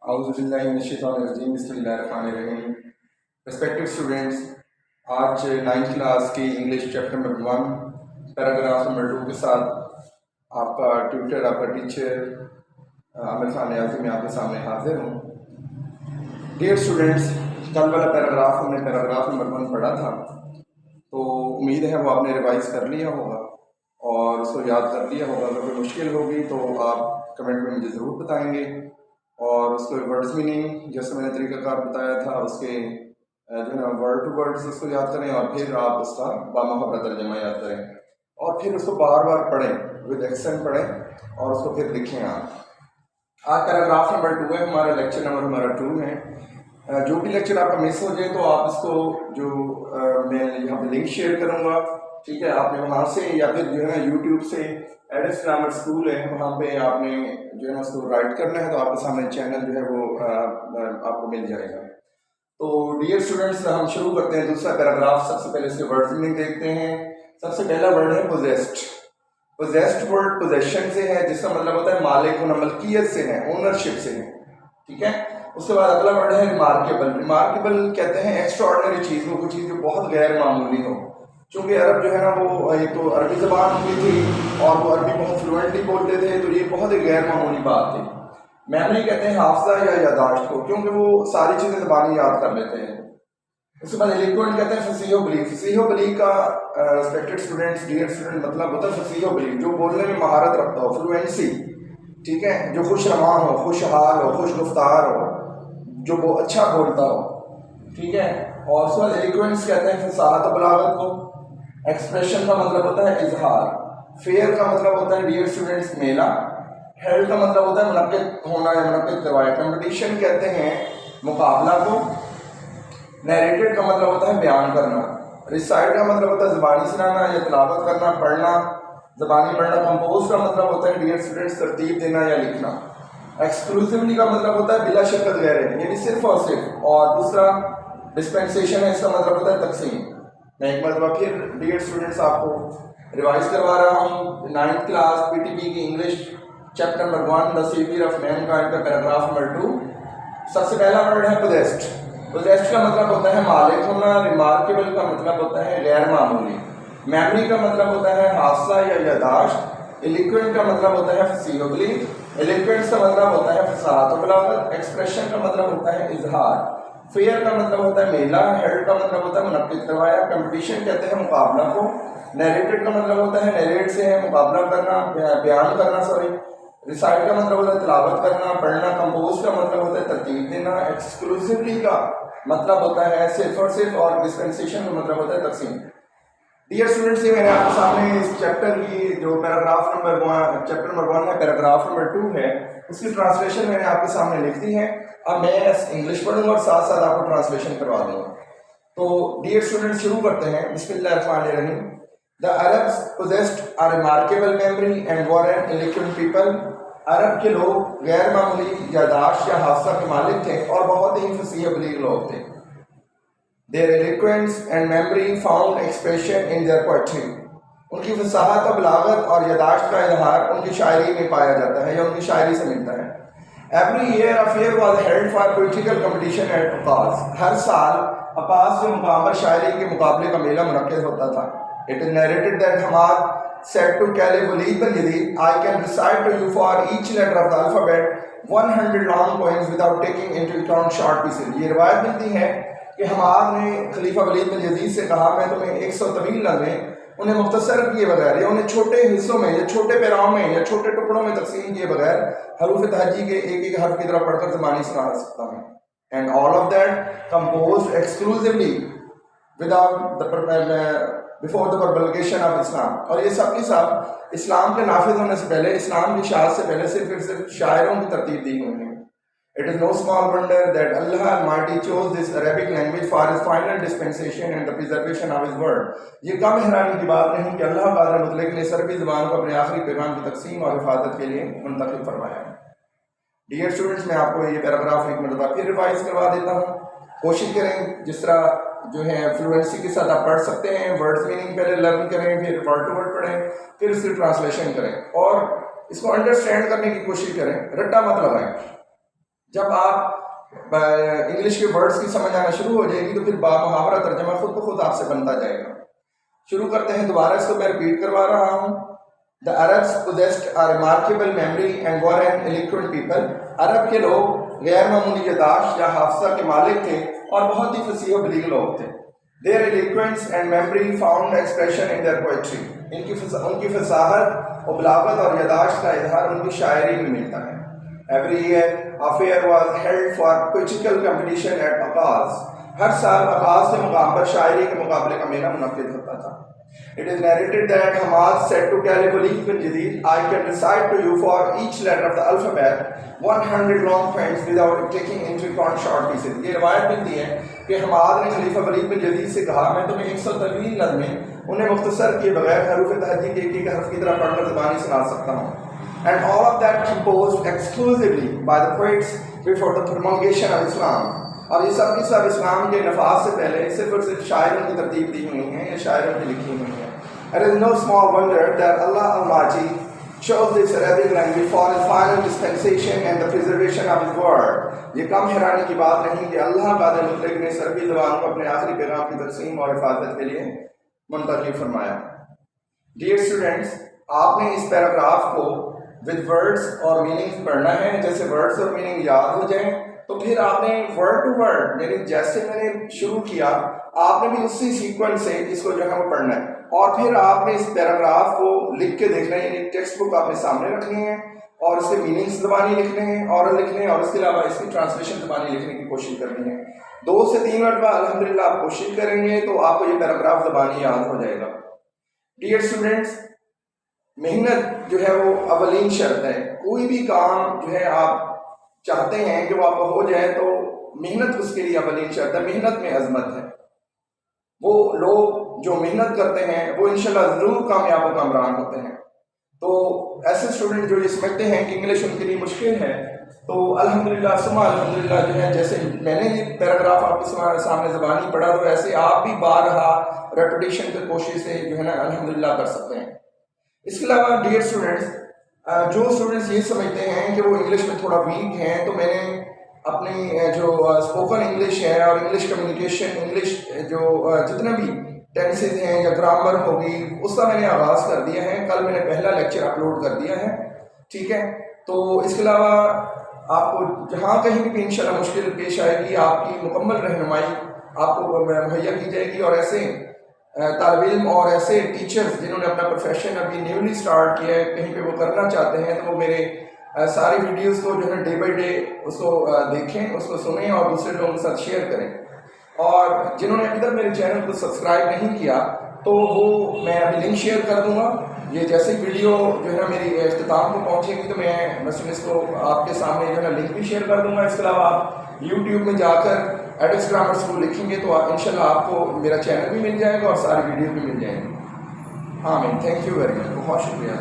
اعوذ باللہ من الشیطان الرجیم بسم اللہ الرحمن الرحیم. ریسپیکٹڈ اسٹوڈینٹس، آج 9th کلاس کی English chapter number 1 paragraph number 2 کے ساتھ آپ کا ٹیوٹر، آپ کا ٹیچر عامر خان نیازی میں آپ کے سامنے حاضر ہوں. ڈیئر اسٹوڈینٹس، کل والا پیراگراف ہم نے پیراگراف نمبر 1 پڑھا تھا، تو امید ہے وہ آپ نے ریوائز کر لیا ہوگا اور اس کو یاد کر لیا ہوگا. اگر کوئی مشکل ہوگی تو آپ کمنٹ میں مجھے ضرور بتائیں گے، اور اس کو ورڈز میننگ جیسے میں نے طریقہ کار بتایا تھا اس کے جو ہے نا ورڈ ٹو ورڈز اس کو یاد کریں، اور پھر آپ اس کا بامحاورہ ترجمہ یاد کریں، اور پھر اس کو بار بار پڑھیں، ود ایکسن پڑھیں اور اس کو پھر لکھیں. آج پیراگراف نمبر 2 ہے، ہمارا لیکچر نمبر ہمارا 2 ہے. جو بھی لیکچر آپ کا مس ہو جائے تو آپ اس کو جو میں یہاں پہ لنک شیئر کروں گا، ٹھیک ہے، آپ نے وہاں سے یا پھر جو ہے نا یوٹیوب سے ایڈس گرامر اسکول ہے وہاں پہ آپ نے جو ہے نا اس کو رائٹ کرنا ہے، تو آپ کے سامنے چینل جو ہے وہ آپ کو مل جائے گا. تو ڈیئر اسٹوڈنٹس، ہم شروع کرتے ہیں دوسرا پیراگراف. سب سے پہلے اس کے ورڈ میننگ دیکھتے ہیں. سب سے پہلا ورڈ ہے پوزیسڈ. پوزیسڈ ورڈ پوزیشن سے ہے، جس کا مطلب ہوتا ہے مالک ہونا، ملکیت سے ہے، اونرشپ سے ہے، ٹھیک ہے. اس کے بعد اگلا ورڈ ہے ریمارکیبل. ریمارکیبل کہتے ہیں ایکسٹرا آرڈنری چیز کو، کوئی چیز جو بہت غیر معمولی ہو. چونکہ عرب جو ہے نا وہ ایک تو عربی زبان ہوتی تھی اور وہ عربی بہت فلوئنٹلی بولتے تھے، تو یہ بہت ہی غیر معمولی بات تھی. میموری کہتے ہیں حافظہ یا یادداشت کو، کیونکہ وہ ساری چیزیں زبانی یاد کر لیتے ہیں. اس کے بعد ایلیکوینٹ کہتے ہیں فصیح و بلیغ. فصیح و بلیغ کا ریسپیکٹڈ اسٹوڈنٹس، ڈیئر اسٹوڈنٹ، مطلب ہوتا ہے فصیح و بلیغ، جو بولنے میں مہارت رکھتا ہو، فلوئنسی، ٹھیک ہے، جو خوش رواں ہو، خوش حال ہو، خوش گفتار ہو، جو وہ اچھا بولتا ہو، ٹھیک ہے. اور اس کے بعد ایلیکوینس کہتے ہیں فصاحت و بلاغت کو. ایکسپریشن کا مطلب ہوتا ہے اظہار. فیئر کا مطلب ہوتا ہے ڈیئر اسٹوڈنٹس میلہ. ہیلڈ کا مطلب ہوتا ہے منعقد ہونا یا منعقد کروایا. کمپٹیشن کہتے ہیں مقابلہ کو. نیریٹڈ کا مطلب ہوتا ہے بیان کرنا. ریسائٹ کا مطلب ہوتا ہے زبانی سنانا یا تلاوت کرنا، پڑھنا، زبانی پڑھنا. کمپوز کا مطلب ہوتا ہے ڈیئر اسٹوڈنٹس ترتیب دینا یا لکھنا. ایکسکلوسیولی کا مطلب ہوتا ہے بلا شرکت غیر، یعنی صرف اور صرف. اور دوسرا ڈسپینسیشن ہے، اس کا مطلب ہوتا ہے تقسیم. میں ایک مرتبہ پھر ڈیئر اسٹوڈنٹس آپ کو ریوائز کروا رہا ہوں. 9th class P T P کی English chapter number 1 the saviour of mankind کا پیراگراف نمبر 2. سب سے پہلا ورڈ ہے پوزیسڈ. پوزیسڈ کا مطلب ہوتا ہے مالک ہونا. ریمارکیبل کا مطلب ہوتا ہے غیر معمولی. میموری کا مطلب ہوتا ہے حافظہ یا یادداشت. ایلیکوینٹ کا مطلب ہوتا ہے فصیح و بلیغ. ایلیکوینس کا مطلب ہوتا ہے فصاحت و بلاغت. ایکسپریشن کا مطلب ہوتا ہے اظہار. فیئر کا مطلب ہوتا ہے میلہ. ہیلڈ کا مطلب ہوتا ہے منعقد کروایا. کمپٹیشن کہتے ہیں مقابلہ کو. نیریٹڈ کا مطلب ہوتا ہے نیریٹ سے ہے مقابلہ کرنا، بیان کرنا، سوری. ریسائٹ کا مطلب ہوتا ہے تلاوت کرنا، پڑھنا. کمپوز کا مطلب ہوتا ہے ترتیب دینا. ایکسکلوسیولی کا مطلب ہوتا ہے صرف اور صرف، اور ڈسپینسیشن کا مطلب ہوتا ہے تقسیم. ڈیئر اسٹوڈنٹس، یہ میں نے آپ کے سامنے اس چیپٹر کی جو پیراگراف نمبر 1 چیپٹر نمبر 1 ہے، پیراگراف نمبر 2 ہے، اس کی ٹرانسلیشن میں نے آپ کے سامنے لکھ دی ہے. اب میں انگلش پڑھوں گا اور ساتھ ساتھ آپ کو ٹرانسلیشن کروا دوں گا. تو ڈیئر اسٹوڈنٹس شروع کرتے ہیں. بسم اللہ الرحمن الرحیم. The Arabs possessed a remarkable memory and were an eloquent people. عرب کے لوگ غیر معمولی یادداشت یا حافظہ کے مالک تھے اور بہت ہی فصیح و بلیغ لوگ تھے. Their eloquence and memory found expression in their poetry. ان کی فصاحت و بلاغت اور یادداشت کا اظہار ان کی شاعری میں پایا جاتا ہے یا ان کی شاعری سے ملتا ہے. Every year a fair was held for poetical competition at Aqaz. ہر سال عکاظ جو مقام پر شاعری کے مقابلے کا میلہ منعقد ہوتا تھا. It is narrated that Hamad said to Caliph Walid bin Yazid, I can recite to you for each letter of the alphabet 100 long poems without taking into account short pieces. یہ روایت ملتی ہے کہ حماد نے خلیفہ ولید بن یزید سے کہا میں تمہیں 100 طویل نظمیں انہیں مختصر کیے بغیر یا انہیں چھوٹے حصوں میں یا چھوٹے پیراؤں میں یا چھوٹے ٹکڑوں میں تقسیم کیے بغیر حروف تہجی کے ایک ایک حرف کی طرف پڑھ کر زبانی سنا سکتا ہوں. And all of that composed exclusively without before the promulgation of Islam. اور یہ سب کی سب اسلام کے نافذ ہونے سے پہلے، اسلام کی اشاعت سے پہلے صرف شاعروں کی ترتیب دی ہوئی ہیں. It is no small wonder that Allah Almighty chose this Arabic language for His final dispensation and the preservation of His word. یہ کم حیرانی کی بات نہیں کہ اللہ قادر مطلق نے اس عربی زبان کو اپنے آخری پیغام کی تقسیم اور حفاظت کے لیے منتخب فرمایا. ڈیئر اسٹوڈنٹس، میں آپ کو یہ پیراگراف ایک مرتبہ پھر ریوائز کروا دیتا ہوں. کوشش کریں جس طرح جو ہے فلوئنسی کے ساتھ آپ پڑھ سکتے ہیں. ورڈز میننگ پہلے لرن کریں، پھر ورڈ ٹو ورڈ پڑھیں، پھر اس کی ٹرانسلیشن کریں اور اس کو انڈرسٹینڈ کرنے کی کوشش کریں. رٹا مت لگائیں. جب آپ انگلش کے ورڈز کی سمجھ آنا شروع ہو جائے گی تو پھر بامحاورہ ترجمہ خود بخود آپ سے بنتا جائے گا. شروع کرتے ہیں دوبارہ اس کو میں ریپیٹ کروا رہا ہوں. The Arabs possessed a remarkable memory and were an eloquent people. عرب کے لوگ غیر معمولی یادداشت یا حافظہ کے مالک تھے اور بہت ہی فصیح و بلیغ لوگ تھے. Their eloquence and memory found expression in their poetry. ان کی فصاحت و بلاغت اور یادداشت کا اظہار ان کی شاعری میں ملتا ہے. Every year a fair was held for poetical competition at Akaz. ہر سال آغاز کے مقام پر شاعری کے مقابلے کا میلہ منعقد ہوتا تھا. It is narrated that Hamad said to Caliph Walid bin Jadid, I can recite to you for each letter of the alphabet 100 long poems without taking into account short pieces. یہ روایت ملتی ہے کہ حماد نے خلیفہ ولید بن جدید سے کہا میں تمہیں 100 طویل نظمیں انہیں مختصر کیے بغیر حروف تہجی کے ایک حرف کی طرح پڑھ کر زبانی سنا سکتا ہوں. And all of that composed exclusively by the poets before the promulgation of Islam. اور یہ سب کی سب اسلام کے نفاذ سے پہلے صرف اور صرف شاعروں کی ترتیب دی ہوئی ہیں یا شاعروں کی لکھی ہوئی ہیں. It is no small wonder that Allah Almighty chose this Arabic language for His final dispensation and the preservation of His word. یہ کم حیرانی کی بات نہیں کہ اللہ قادر مطلق نے عربی زبان کو اپنے آخری پیغام کی تقسیم اور حفاظت کے لیے منتخب فرمایا. Dear students, آپ نے اس پیراگراف کو with words اور meanings پڑھنا ہے. جیسے words اور meaning یاد ہو جائیں تو پھر آپ نے ورڈ ٹو ورڈ یعنی جیسے میں نے شروع کیا آپ نے بھی اسی سیکوینس سے اس کو جو ہے وہ پڑھنا ہے اور پھر آپ نے اس پیراگراف کو لکھ کے دیکھنا ہے. یعنی ٹیکسٹ بک آپ نے سامنے رکھنی ہے اور اس کے میننگس زبانی لکھنے ہیں اور لکھنے ہیں اور اس کے علاوہ اس کی ٹرانسلیشن زبانی لکھنے کی کوشش کرنی ہے. 2 سے 3 مرتبہ الحمدللہ آپ کوشش کریں گے تو آپ کو یہ پیراگراف زبانی یاد ہو جائے گا. ڈیئر اسٹوڈینٹس، محنت جو ہے وہ اولین شرط ہے. کوئی بھی کام جو ہے آپ چاہتے ہیں کہ وہ آپ کو ہو جائے تو محنت اس کے لیے اولین شرط ہے. محنت میں عظمت ہے. وہ لوگ جو محنت کرتے ہیں وہ انشاءاللہ ضرور کامیاب و کامران ہوتے ہیں. تو ایسے اسٹوڈنٹ جو یہ سمجھتے ہیں کہ انگلش ان کے لیے مشکل ہے تو الحمدللہ ثم الحمدللہ جو ہے جیسے میں نے یہ پیراگراف آپ کے سامنے زبانی پڑھا تو ایسے آپ بھی بارہا ریپیٹیشن کی کوشش سے جو ہے نا الحمدللہ کر سکتے ہیں. اس کے علاوہ ڈیئر اسٹوڈنٹس، جو اسٹوڈنٹس یہ سمجھتے ہیں کہ وہ انگلش میں تھوڑا ویک ہیں تو میں نے اپنی جو اسپوکن انگلش ہے اور انگلش کمیونیکیشن انگلش جو جتنے بھی ٹینسز ہیں یا گرامر ہوگی اس کا میں نے آغاز کر دیا ہے. کل میں نے پہلا لیکچر اپلوڈ کر دیا ہے. ٹھیک ہے، تو اس کے علاوہ آپ کو جہاں کہیں بھی انشاءاللہ مشکل پیش آئے گی آپ کی مکمل رہنمائی آپ کو مہیا کی جائے گی. اور ایسے طالب علم اور ایسے ٹیچرز جنہوں نے اپنا پروفیشن ابھی نیولی سٹارٹ کیا ہے کہیں پہ وہ کرنا چاہتے ہیں تو وہ میرے ساری ویڈیوز کو جو ہے ڈے بائی ڈے اس کو دیکھیں، اس کو سنیں اور دوسرے لوگوں کے ساتھ شیئر کریں. اور جنہوں نے ابھی تک میرے چینل کو سبسکرائب نہیں کیا تو وہ میں ابھی لنک شیئر کر دوں گا. یہ جیسے ویڈیو جو ہے نا میری اختتام کو پہنچے گی تو میں مثلاً اس کو آپ کے سامنے جو ہے نا لنک بھی شیئر کر دوں گا. اس کے علاوہ آپ یوٹیوب میں جا کر ایڈکس گرامر اسکول لکھیں گے تو انشاءاللہ آپ کو میرا چینل بھی مل جائے گا اور ساری ویڈیو بھی مل جائیں گی. آمین. Thank you very much. بہت شکریہ.